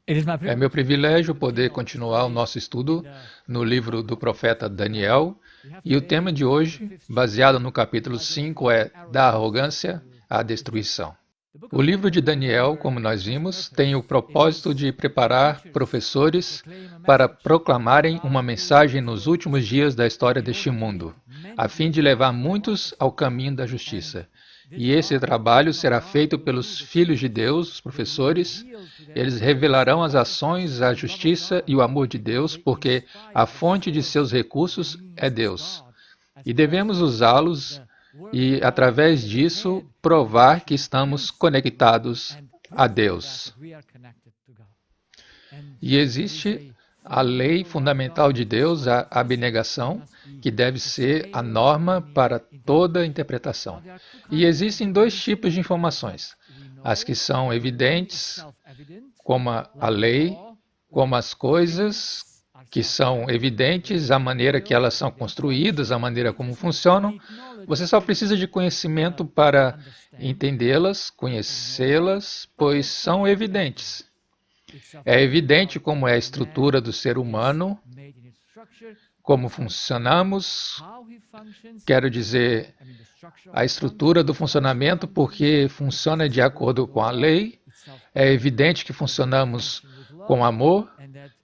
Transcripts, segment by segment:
É meu privilégio poder continuar o nosso estudo no livro do profeta Daniel, e o tema de hoje, baseado no capítulo 5, é Da Arrogância à Destruição. O livro de Daniel, como nós vimos, tem o propósito de preparar professores para proclamarem uma mensagem nos últimos dias da história deste mundo, a fim de levar muitos ao caminho da justiça. E esse trabalho será feito pelos filhos de Deus, os professores. Eles revelarão as ações, a justiça e o amor de Deus, porque a fonte de seus recursos é Deus. E devemos usá-los e, através disso, provar que estamos conectados a Deus. E existe a lei fundamental de Deus, a abnegação, que deve ser a norma para toda interpretação. E existem dois tipos de informações: as que são evidentes, como a lei, como as coisas que são evidentes, a maneira que elas são construídas, a maneira como funcionam. Você só precisa de conhecimento para entendê-las, conhecê-las, pois são evidentes. É evidente como é a estrutura do ser humano, como funcionamos, quero dizer, a estrutura do funcionamento, porque funciona de acordo com a lei. É evidente que funcionamos com amor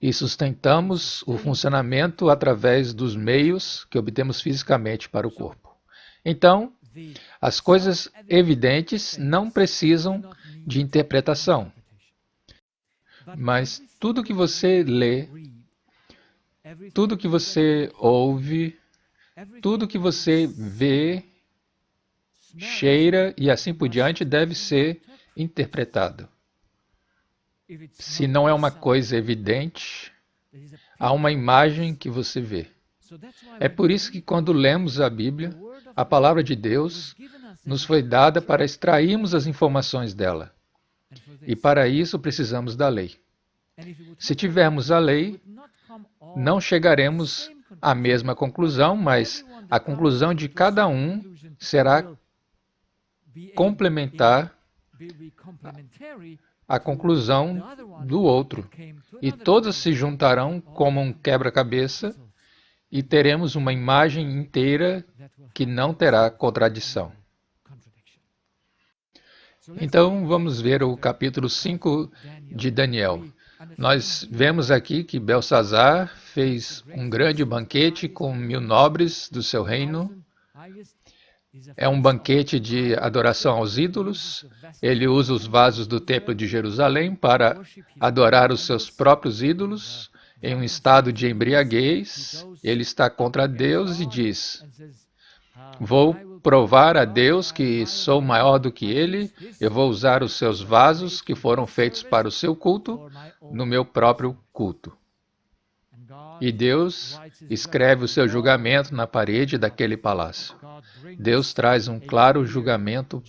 e sustentamos o funcionamento através dos meios que obtemos fisicamente para o corpo. Então, as coisas evidentes não precisam de interpretação. Mas tudo que você lê, tudo que você ouve, tudo que você vê, cheira e assim por diante deve ser interpretado. Se não é uma coisa evidente, há uma imagem que você vê. É por isso que quando lemos a Bíblia, a palavra de Deus nos foi dada para extrairmos as informações dela. E para isso precisamos da lei. Se tivermos a lei, não chegaremos à mesma conclusão, mas a conclusão de cada um será complementar a conclusão do outro. E todas se juntarão como um quebra-cabeça e teremos uma imagem inteira que não terá contradição. Então, vamos ver o capítulo 5 de Daniel. Nós vemos aqui que Belsazar fez um grande banquete com 1000 nobres do seu reino. É um banquete de adoração aos ídolos. Ele usa os vasos do templo de Jerusalém para adorar os seus próprios ídolos. Em um estado de embriaguez, ele está contra Deus e diz: vou provar a Deus que sou maior do que ele, eu vou usar os seus vasos que foram feitos para o seu culto, no meu próprio culto. E Deus escreve o seu julgamento na parede daquele palácio. Deus traz um claro julgamento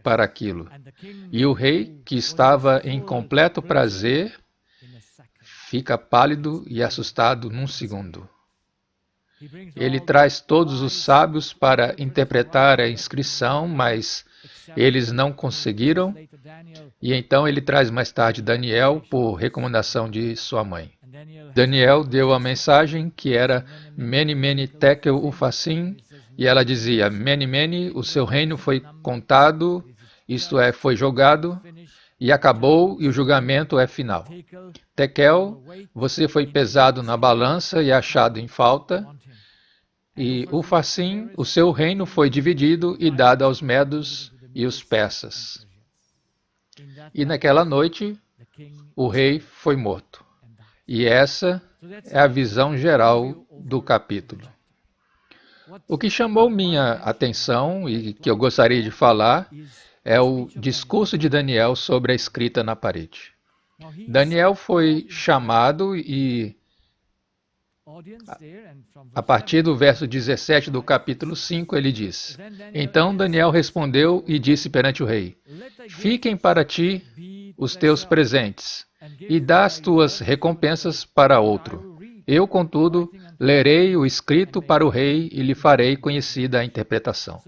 para aquilo. E o rei, que estava em completo prazer, fica pálido e assustado num segundo. Ele traz todos os sábios para interpretar a inscrição, mas eles não conseguiram. E então ele traz mais tarde Daniel por recomendação de sua mãe. Daniel deu a mensagem que era Mene, Mene, Tekel, Ufasim, e ela dizia: Mene, Mene, o seu reino foi contado, isto é, foi julgado, e acabou, e o julgamento é final. Tekel, você foi pesado na balança e achado em falta. E Ufasim, o seu reino foi dividido e dado aos medos e os persas. E naquela noite, o rei foi morto. E essa é a visão geral do capítulo. O que chamou minha atenção e que eu gostaria de falar é o discurso de Daniel sobre a escrita na parede. Daniel foi chamado e, a partir do verso 17 do capítulo 5, ele diz: Então Daniel respondeu e disse perante o rei: Fiquem para ti os teus presentes, e dá as tuas recompensas para outro. Eu, contudo, lerei o escrito para o rei e lhe farei conhecida a interpretação.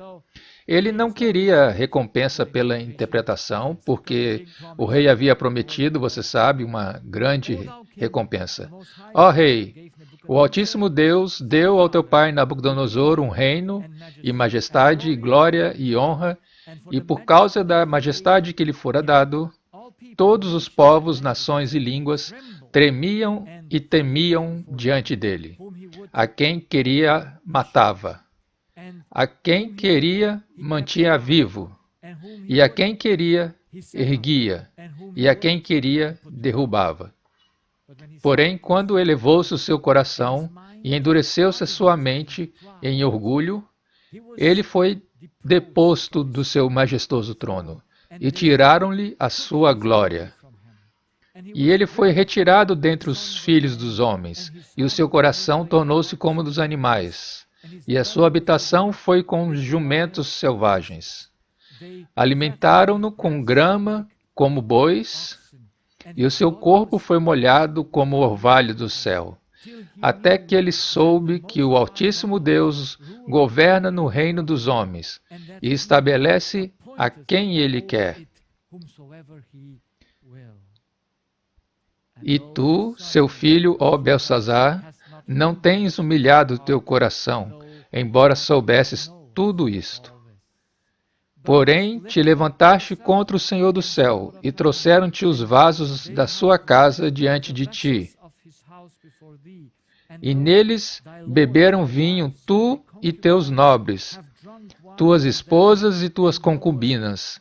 Ele não queria recompensa pela interpretação, porque o rei havia prometido, você sabe, uma grande recompensa. Ó rei, o Altíssimo Deus deu ao teu pai Nabucodonosor um reino e majestade, e glória e honra, e por causa da majestade que lhe fora dado, todos os povos, nações e línguas tremiam e temiam diante dele. A quem queria, matava. A quem queria, mantinha vivo. E a quem queria, erguia. E a quem queria, derrubava. Porém, quando elevou-se o seu coração e endureceu-se a sua mente em orgulho, ele foi deposto do seu majestoso trono, e tiraram-lhe a sua glória. E ele foi retirado dentre os filhos dos homens, e o seu coração tornou-se como dos animais, e a sua habitação foi com os jumentos selvagens. Alimentaram-no com grama, como bois, e o seu corpo foi molhado como o orvalho do céu, até que ele soube que o Altíssimo Deus governa no reino dos homens, e estabelece a quem ele quer. E tu, seu filho, ó Belsazar, não tens humilhado teu coração, embora soubesses tudo isto. Porém, te levantaste contra o Senhor do céu, e trouxeram-te os vasos da sua casa diante de ti. E neles beberam vinho tu e teus nobres, tuas esposas e tuas concubinas.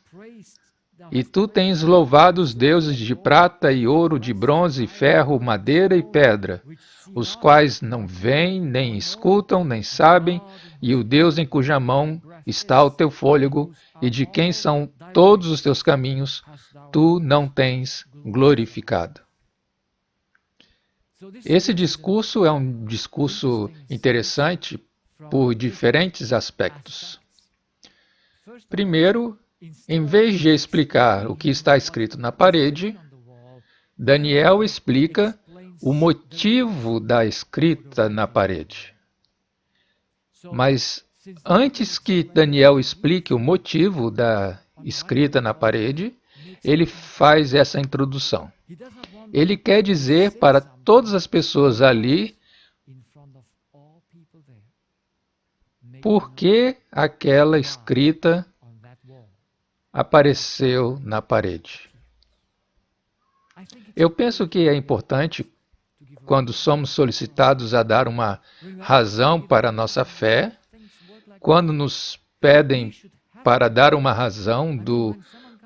E tu tens louvado os deuses de prata e ouro, de bronze, ferro, madeira e pedra, os quais não veem, nem escutam, nem sabem, e o Deus em cuja mão está o teu fôlego, e de quem são todos os teus caminhos, tu não tens glorificado. Esse discurso é um discurso interessante por diferentes aspectos. Primeiro, em vez de explicar o que está escrito na parede, Daniel explica o motivo da escrita na parede. Mas antes que Daniel explique o motivo da escrita na parede, ele faz essa introdução. Ele quer dizer para todas as pessoas ali por que aquela escrita apareceu na parede. Eu penso que é importante, quando somos solicitados a dar uma razão para a nossa fé, quando nos pedem para dar uma razão do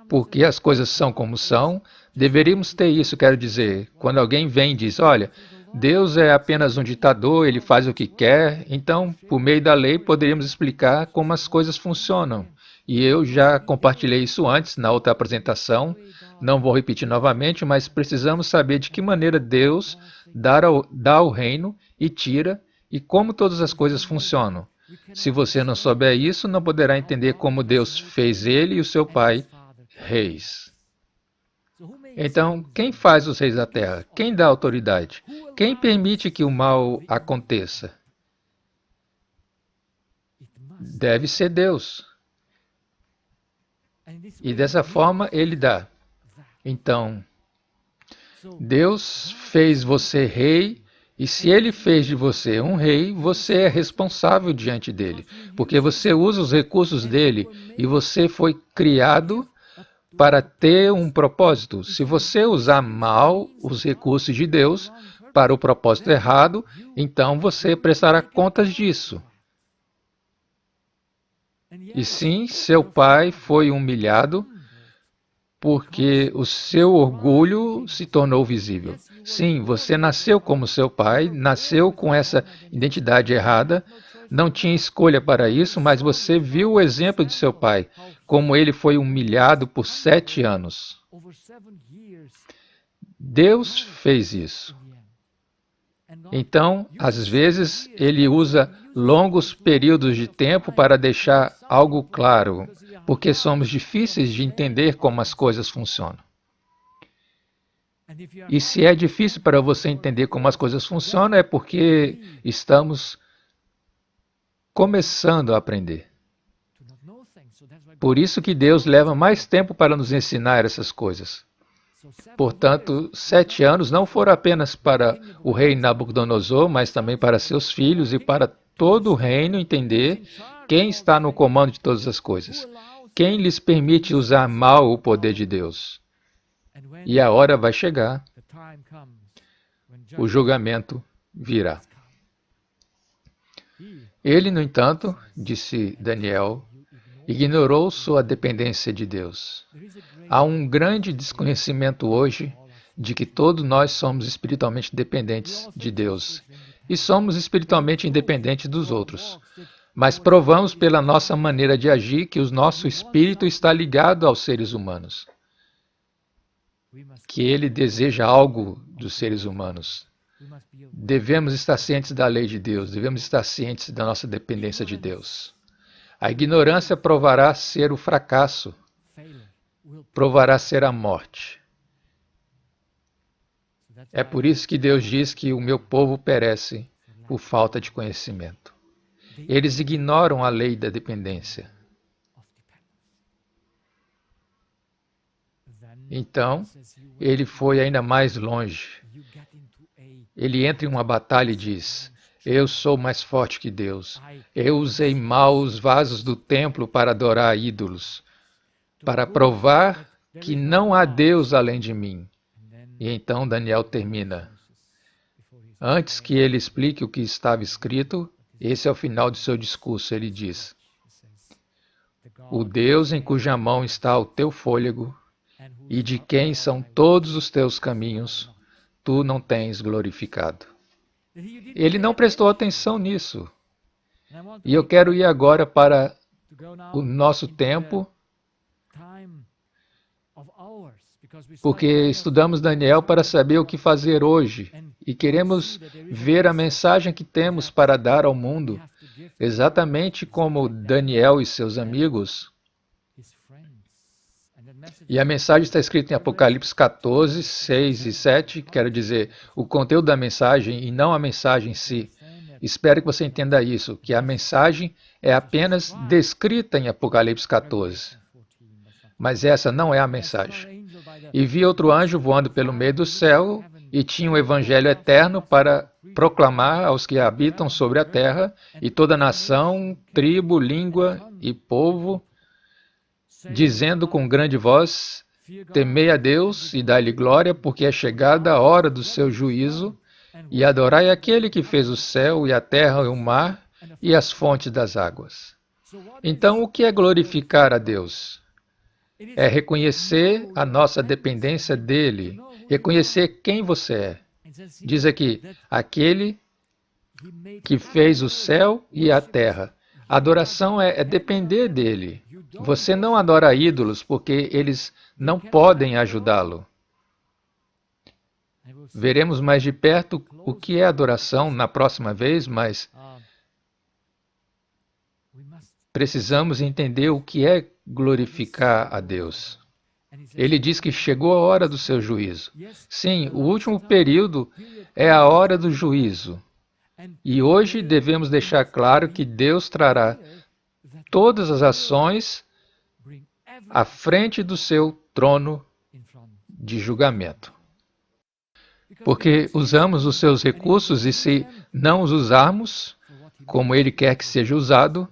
porquê as coisas são como são, deveríamos ter isso, quero dizer, quando alguém vem e diz, olha, Deus é apenas um ditador, ele faz o que quer, então, por meio da lei, poderíamos explicar como as coisas funcionam. E eu já compartilhei isso antes, na outra apresentação, não vou repetir novamente, mas precisamos saber de que maneira Deus dá o reino e tira, e como todas as coisas funcionam. Se você não souber isso, não poderá entender como Deus fez ele e o seu pai reis. Então, quem faz os reis da terra? Quem dá autoridade? Quem permite que o mal aconteça? Deve ser Deus. E dessa forma ele dá. Então, Deus fez você rei, e se ele fez de você um rei, você é responsável diante dele, porque você usa os recursos dele e você foi criado para ter um propósito. Se você usar mal os recursos de Deus para o propósito errado, então você prestará contas disso. E sim, seu pai foi humilhado porque o seu orgulho se tornou visível. Sim, você nasceu como seu pai, nasceu com essa identidade errada, não tinha escolha para isso, mas você viu o exemplo de seu pai, como ele foi humilhado por 7 anos. Deus fez isso. Então, às vezes, ele usa longos períodos de tempo para deixar algo claro, porque somos difíceis de entender como as coisas funcionam. E se é difícil para você entender como as coisas funcionam, é porque estamos começando a aprender. Por isso que Deus leva mais tempo para nos ensinar essas coisas. Portanto, 7 anos não foram apenas para o rei Nabucodonosor, mas também para seus filhos e para todo o reino entender quem está no comando de todas as coisas, quem lhes permite usar mal o poder de Deus. E a hora vai chegar, o julgamento virá. Ele, no entanto, disse Daniel, ignorou sua dependência de Deus. Há um grande desconhecimento hoje de que todos nós somos espiritualmente dependentes de Deus e somos espiritualmente independentes dos outros. Mas provamos pela nossa maneira de agir que o nosso espírito está ligado aos seres humanos, que ele deseja algo dos seres humanos. Devemos estar cientes da lei de Deus, devemos estar cientes da nossa dependência de Deus. A ignorância provará ser o fracasso, provará ser a morte. É por isso que Deus diz que o meu povo perece por falta de conhecimento. Eles ignoram a lei da dependência. Então, ele foi ainda mais longe. Ele entra em uma batalha e diz: eu sou mais forte que Deus. Eu usei mal os vasos do templo para adorar ídolos, para provar que não há Deus além de mim. E então Daniel termina. Antes que ele explique o que estava escrito, esse é o final do seu discurso. Ele diz: o Deus em cuja mão está o teu fôlego e de quem são todos os teus caminhos, tu não tens glorificado. Ele não prestou atenção nisso. E eu quero ir agora para o nosso tempo, porque estudamos Daniel para saber o que fazer hoje e queremos ver a mensagem que temos para dar ao mundo, exatamente como Daniel e seus amigos. E a mensagem está escrita em Apocalipse 14, 6 e 7, quero dizer, o conteúdo da mensagem e não a mensagem em si. Espero que você entenda isso, que a mensagem é apenas descrita em Apocalipse 14. Mas essa não é a mensagem. E vi outro anjo voando pelo meio do céu e tinha um evangelho eterno para proclamar aos que habitam sobre a terra e toda nação, tribo, língua e povo, dizendo com grande voz: temei a Deus e dai-lhe glória, porque é chegada a hora do seu juízo, e adorai aquele que fez o céu e a terra e o mar e as fontes das águas. Então, o que é glorificar a Deus? É reconhecer a nossa dependência dele, reconhecer quem você é. Diz aqui, aquele que fez o céu e a terra. A adoração é depender dele. Você não adora ídolos porque eles não podem ajudá-lo. Veremos mais de perto o que é adoração na próxima vez, mas precisamos entender o que é glorificar a Deus. Ele diz que chegou a hora do seu juízo. Sim, o último período é a hora do juízo. E hoje devemos deixar claro que Deus trará todas as ações à frente do seu trono de julgamento. Porque usamos os seus recursos e se não os usarmos como Ele quer que seja usado,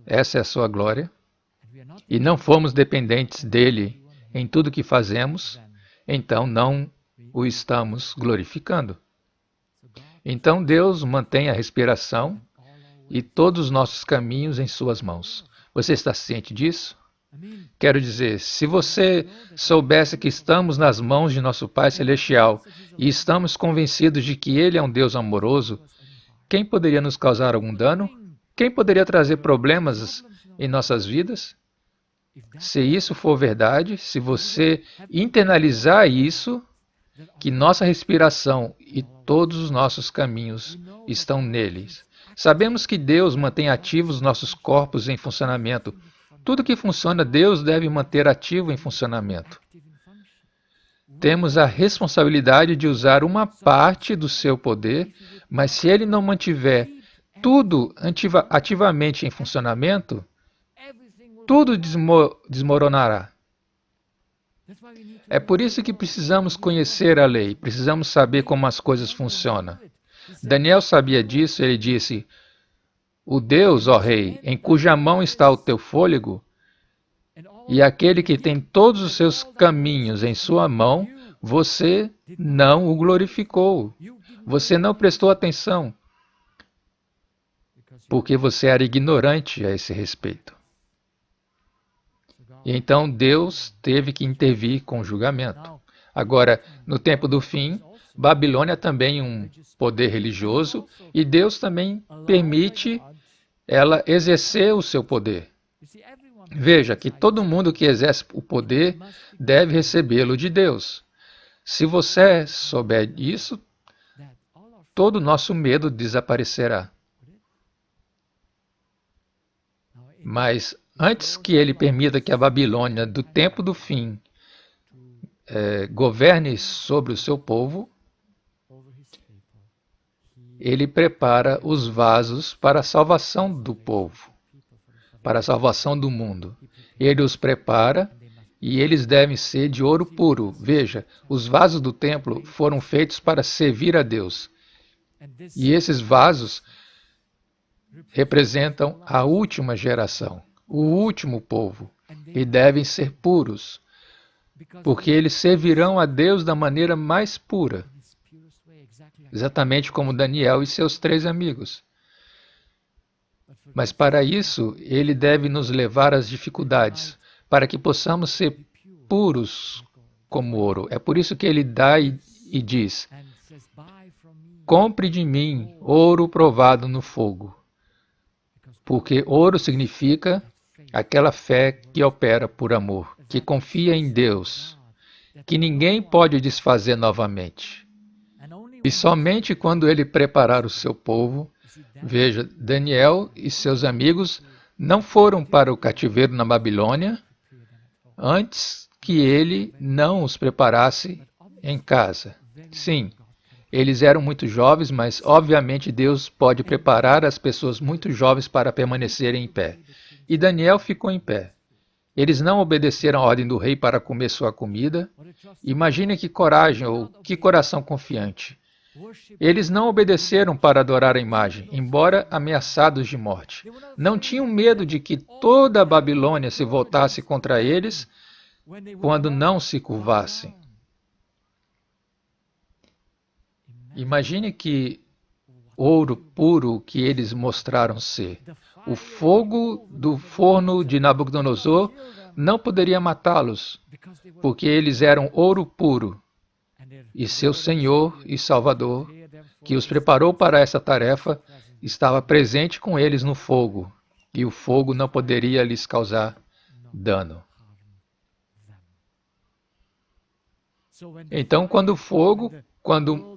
essa é a sua glória, e não formos dependentes dEle em tudo que fazemos, então não o estamos glorificando. Então Deus mantém a respiração e todos os nossos caminhos em suas mãos. Você está ciente disso? Quero dizer, se você soubesse que estamos nas mãos de nosso Pai Celestial e estamos convencidos de que Ele é um Deus amoroso, quem poderia nos causar algum dano? Quem poderia trazer problemas em nossas vidas? Se isso for verdade, se você internalizar isso, que nossa respiração e todos os nossos caminhos estão neles. Sabemos que Deus mantém ativos nossos corpos em funcionamento. Tudo que funciona, Deus deve manter ativo em funcionamento. Temos a responsabilidade de usar uma parte do seu poder, mas se Ele não mantiver tudo ativamente em funcionamento, tudo desmoronará. É por isso que precisamos conhecer a lei, precisamos saber como as coisas funcionam. Daniel sabia disso, ele disse: o Deus, ó rei, em cuja mão está o teu fôlego, e aquele que tem todos os seus caminhos em sua mão, você não o glorificou. Você não prestou atenção, porque você era ignorante a esse respeito. E então Deus teve que intervir com julgamento. Agora, no tempo do fim, Babilônia também é um poder religioso e Deus também permite ela exercer o seu poder. Veja que todo mundo que exerce o poder deve recebê-lo de Deus. Se você souber isso, todo o nosso medo desaparecerá. Mas antes que ele permita que a Babilônia, do tempo do fim, governe sobre o seu povo, ele prepara os vasos para a salvação do povo, para a salvação do mundo. Ele os prepara e eles devem ser de ouro puro. Veja, os vasos do templo foram feitos para servir a Deus. E esses vasos representam a última geração, o último povo, e devem ser puros, porque eles servirão a Deus da maneira mais pura, exatamente como Daniel e seus 3 amigos. Mas para isso, ele deve nos levar às dificuldades, para que possamos ser puros como ouro. É por isso que ele dá e diz: compre de mim ouro provado no fogo. Porque ouro significa aquela fé que opera por amor, que confia em Deus, que ninguém pode desfazer novamente. E somente quando ele preparar o seu povo, veja, Daniel e seus amigos não foram para o cativeiro na Babilônia antes que ele não os preparasse em casa. Sim, eles eram muito jovens, mas obviamente Deus pode preparar as pessoas muito jovens para permanecerem em pé. E Daniel ficou em pé. Eles não obedeceram a ordem do rei para comer sua comida. Imagine que coragem ou que coração confiante. Eles não obedeceram para adorar a imagem, embora ameaçados de morte. Não tinham medo de que toda a Babilônia se voltasse contra eles quando não se curvassem. Imagine que ouro puro que eles mostraram ser. O fogo do forno de Nabucodonosor não poderia matá-los, porque eles eram ouro puro. E seu Senhor e Salvador, que os preparou para essa tarefa, estava presente com eles no fogo, e o fogo não poderia lhes causar dano. Então, quando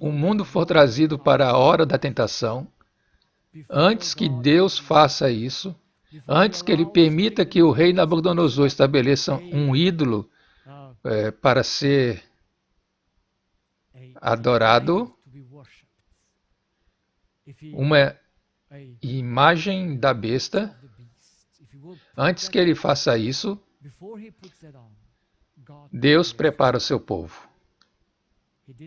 o mundo for trazido para a hora da tentação, antes que Deus faça isso, antes que ele permita que o rei Nabucodonosor estabeleça um ídolo para ser adorado, uma imagem da besta, antes que ele faça isso, Deus prepara o seu povo.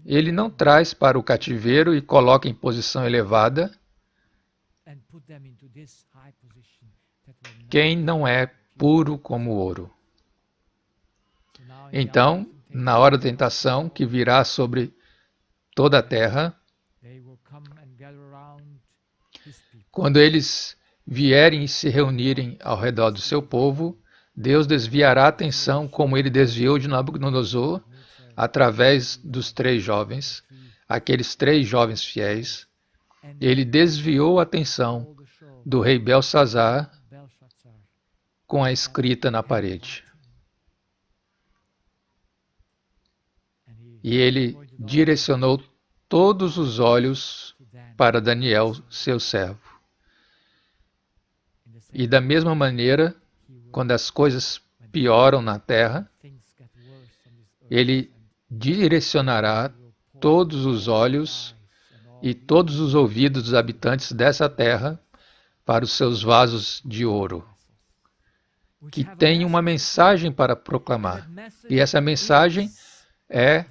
Ele não traz para o cativeiro e coloca em posição elevada quem não é puro como ouro. Então, na hora da tentação que virá sobre toda a terra, quando eles vierem e se reunirem ao redor do seu povo, Deus desviará a atenção como ele desviou de Nabucodonosor através dos 3 jovens, aqueles 3 jovens fiéis. Ele desviou a atenção do rei Belsazar com a escrita na parede. E ele direcionou todos os olhos para Daniel, seu servo. E da mesma maneira, quando as coisas pioram na terra, ele direcionará todos os olhos e todos os ouvidos dos habitantes dessa terra para os seus vasos de ouro. que tem uma mensagem para proclamar. E essa mensagem é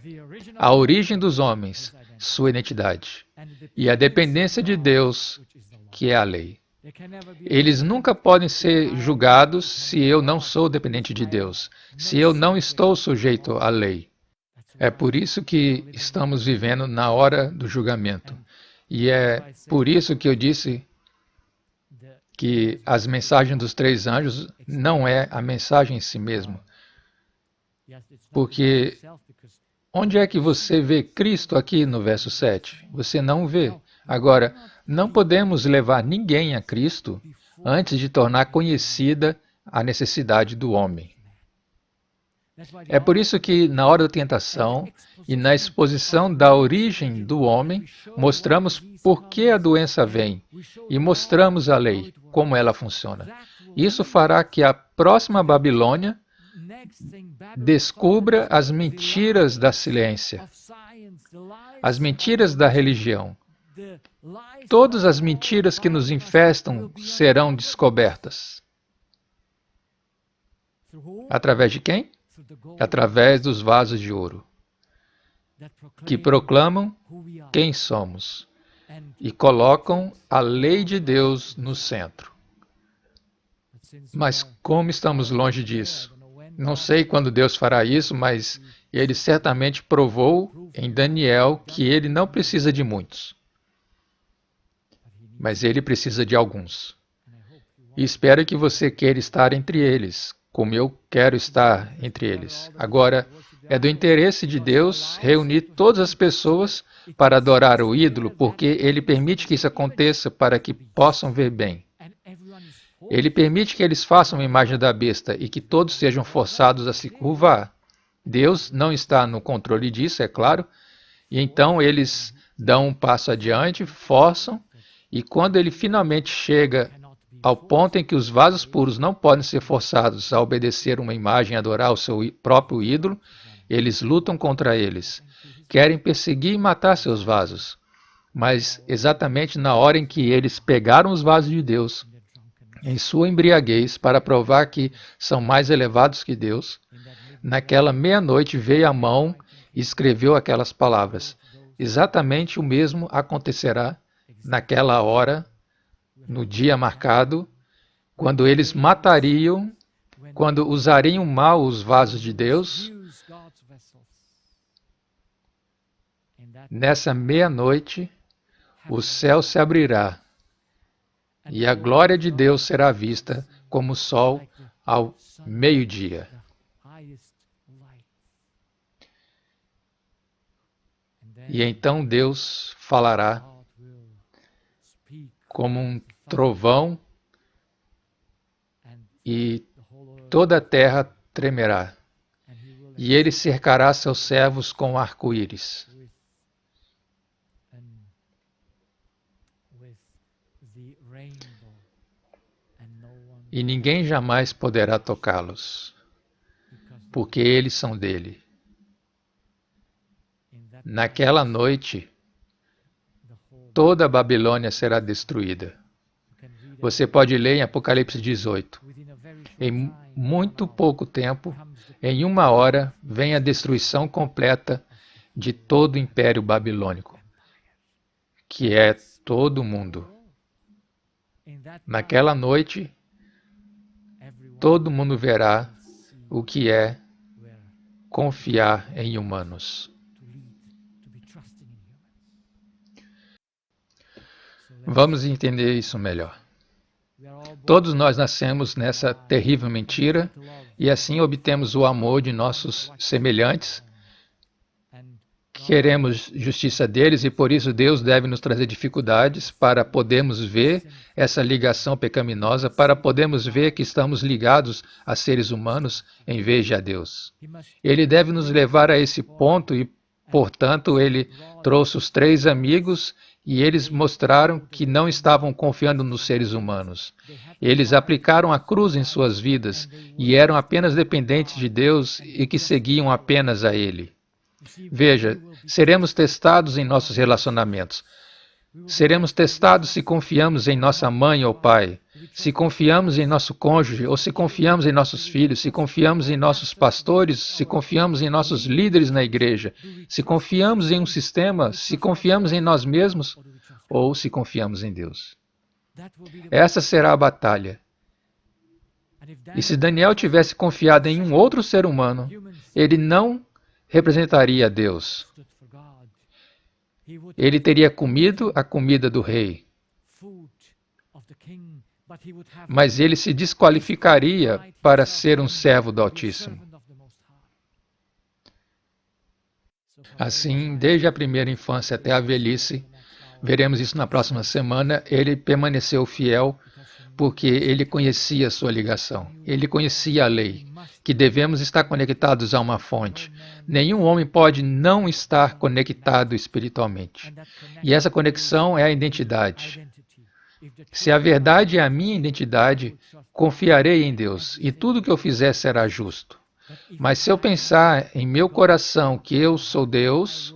a origem dos homens, sua identidade, e a dependência de Deus, que é a lei. Eles nunca podem ser julgados se eu não sou dependente de Deus, se eu não estou sujeito à lei. É por isso que estamos vivendo na hora do julgamento. E é por isso que eu disse que as mensagens dos 3 anjos não é a mensagem em si mesmo. Porque onde é que você vê Cristo aqui no verso 7? Você não vê. Agora, não podemos levar ninguém a Cristo antes de tornar conhecida a necessidade do homem. É por isso que, na hora da tentação e na exposição da origem do homem, mostramos por que a doença vem e mostramos a lei, como ela funciona. Isso fará que a próxima Babilônia descubra as mentiras da ciência, as mentiras da religião. Todas as mentiras que nos infestam serão descobertas. Através de quem? Através dos vasos de ouro, que proclamam quem somos e colocam a lei de Deus no centro. Mas como estamos longe disso? Não sei quando Deus fará isso, mas Ele certamente provou em Daniel que Ele não precisa de muitos, mas Ele precisa de alguns. E espero que você queira estar entre eles, como eu quero estar entre eles. Agora, é do interesse de Deus reunir todas as pessoas para adorar o ídolo, porque Ele permite que isso aconteça para que possam ver bem. Ele permite que eles façam a imagem da besta e que todos sejam forçados a se curvar. Deus não está no controle disso, é claro, e então eles dão um passo adiante, forçam, e quando ele finalmente chega ao ponto em que os vasos puros não podem ser forçados a obedecer uma imagem e adorar o seu próprio ídolo, eles lutam contra eles. Querem perseguir e matar seus vasos. Mas exatamente na hora em que eles pegaram os vasos de Deus, em sua embriaguez, para provar que são mais elevados que Deus, naquela meia-noite veio a mão e escreveu aquelas palavras. Exatamente o mesmo acontecerá naquela hora, no dia marcado, quando eles matariam, quando usariam mal os vasos de Deus. Nessa meia-noite, o céu se abrirá e a glória de Deus será vista como o sol ao meio-dia. E então Deus falará como um trovão e toda a terra tremerá. E ele cercará seus servos com arco-íris. E ninguém jamais poderá tocá-los, porque eles são dele. Naquela noite, toda a Babilônia será destruída. Você pode ler em Apocalipse 18. Em muito pouco tempo, em 1 hora, vem a destruição completa de todo o Império Babilônico, que é todo o mundo. Naquela noite, todo mundo verá o que é confiar em humanos. Vamos entender isso melhor. Todos nós nascemos nessa terrível mentira e assim obtemos o amor de nossos semelhantes. Queremos justiça deles e por isso Deus deve nos trazer dificuldades para podermos ver essa ligação pecaminosa, para podermos ver que estamos ligados a seres humanos em vez de a Deus. Ele deve nos levar a esse ponto e, portanto, ele trouxe os 3 amigos e eles mostraram que não estavam confiando nos seres humanos. Eles aplicaram a cruz em suas vidas e eram apenas dependentes de Deus e que seguiam apenas a Ele. Veja, seremos testados em nossos relacionamentos. Seremos testados se confiamos em nossa mãe ou pai, se confiamos em nosso cônjuge, ou se confiamos em nossos filhos, se confiamos em nossos pastores, se confiamos em nossos líderes na igreja, se confiamos em um sistema, se confiamos em nós mesmos, ou se confiamos em Deus. Essa será a batalha. E se Daniel tivesse confiado em um outro ser humano, ele não representaria Deus. Ele teria comido a comida do rei, mas ele se desqualificaria para ser um servo do Altíssimo. Assim, desde a primeira infância até a velhice, veremos isso na próxima semana, ele permaneceu fiel porque ele conhecia a sua ligação. Ele conhecia a lei, que devemos estar conectados a uma fonte. Nenhum homem pode não estar conectado espiritualmente. E essa conexão é a identidade. Se a verdade é a minha identidade, confiarei em Deus, e tudo que eu fizer será justo. Mas se eu pensar em meu coração que eu sou Deus,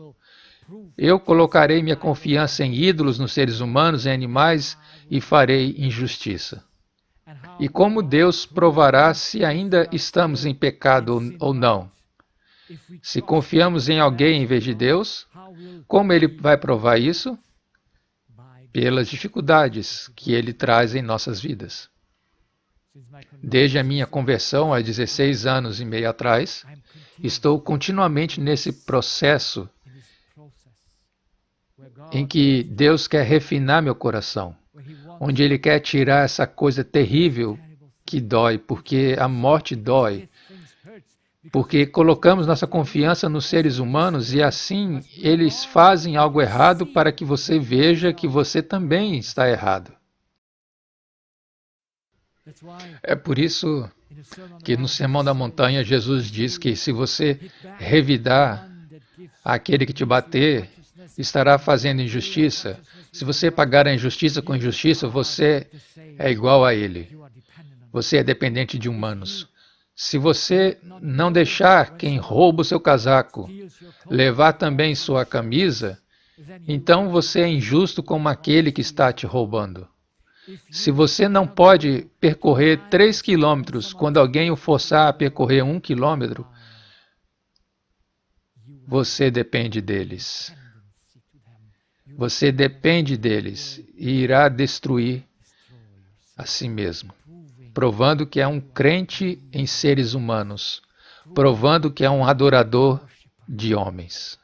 eu colocarei minha confiança em ídolos, nos seres humanos, em animais, e farei injustiça. E como Deus provará se ainda estamos em pecado ou não? Se confiamos em alguém em vez de Deus, como Ele vai provar isso? Pelas dificuldades que Ele traz em nossas vidas. Desde a minha conversão há 16 anos e meio atrás, estou continuamente nesse processo em que Deus quer refinar meu coração, onde Ele quer tirar essa coisa terrível que dói, porque a morte dói, porque colocamos nossa confiança nos seres humanos e assim eles fazem algo errado para que você veja que você também está errado. É por isso que no Sermão da Montanha Jesus diz que se você revidar aquele que te bater, estará fazendo injustiça. Se você pagar a injustiça com injustiça, você é igual a ele. Você é dependente de humanos. Se você não deixar quem rouba o seu casaco levar também sua camisa, então você é injusto como aquele que está te roubando. Se você não pode percorrer 3 quilômetros quando alguém o forçar a percorrer 1 quilômetro, você depende deles. Você depende deles e irá destruir a si mesmo, provando que é um crente em seres humanos, provando que é um adorador de homens.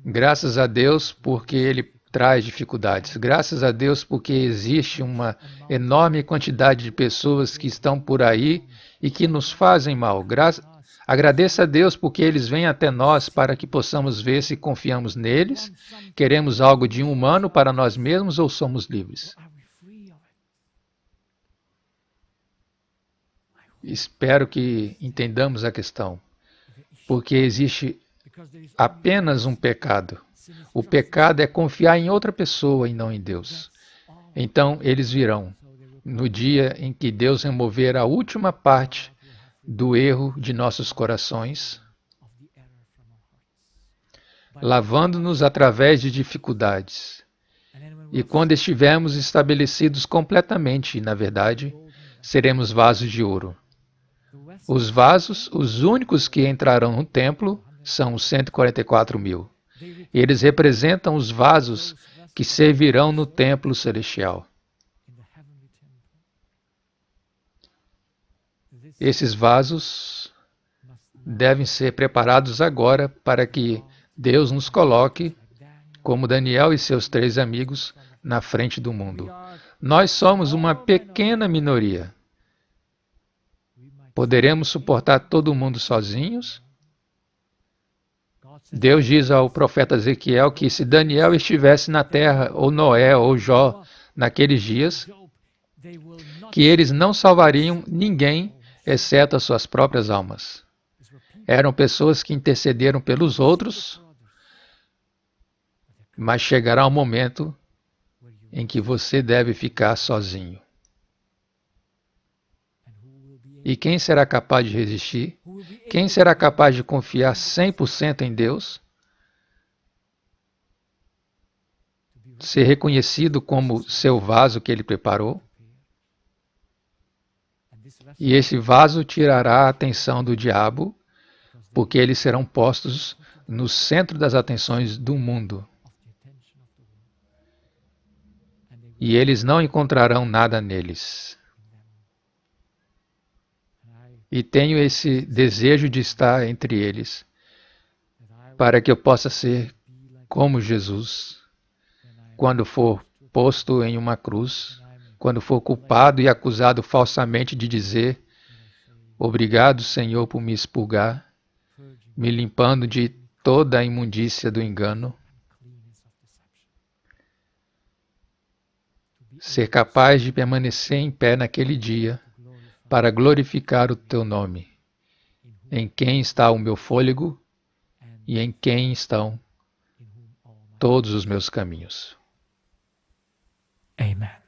Graças a Deus porque Ele traz dificuldades. Graças a Deus porque existe uma enorme quantidade de pessoas que estão por aí e que nos fazem mal. Agradeça a Deus porque eles vêm até nós para que possamos ver se confiamos neles, queremos algo de um humano para nós mesmos ou somos livres. Espero que entendamos a questão, porque existe apenas um pecado. O pecado é confiar em outra pessoa e não em Deus. Então eles virão no dia em que Deus remover a última parte do erro de nossos corações, lavando-nos através de dificuldades. E quando estivermos estabelecidos completamente na verdade, seremos vasos de ouro. Os vasos, os únicos que entrarão no templo, são os 144.000. Eles representam os vasos que servirão no templo celestial. Esses vasos devem ser preparados agora para que Deus nos coloque, como Daniel e seus 3 amigos, na frente do mundo. Nós somos uma pequena minoria. Poderemos suportar todo mundo sozinhos? Deus diz ao profeta Ezequiel que se Daniel estivesse na terra, ou Noé, ou Jó, naqueles dias, que eles não salvariam ninguém, exceto as suas próprias almas. Eram pessoas que intercederam pelos outros, mas chegará um momento em que você deve ficar sozinho. E quem será capaz de resistir? Quem será capaz de confiar 100% em Deus? ser reconhecido como seu vaso que ele preparou, e esse vaso tirará a atenção do diabo, porque eles serão postos no centro das atenções do mundo. E eles não encontrarão nada neles. E tenho esse desejo de estar entre eles, para que eu possa ser como Jesus, quando for posto em uma cruz, quando for culpado e acusado falsamente de dizer: obrigado, Senhor, por me expurgar, me limpando de toda a imundícia do engano. Ser capaz de permanecer em pé naquele dia para glorificar o teu nome, em quem está o meu fôlego e em quem estão todos os meus caminhos. Amen.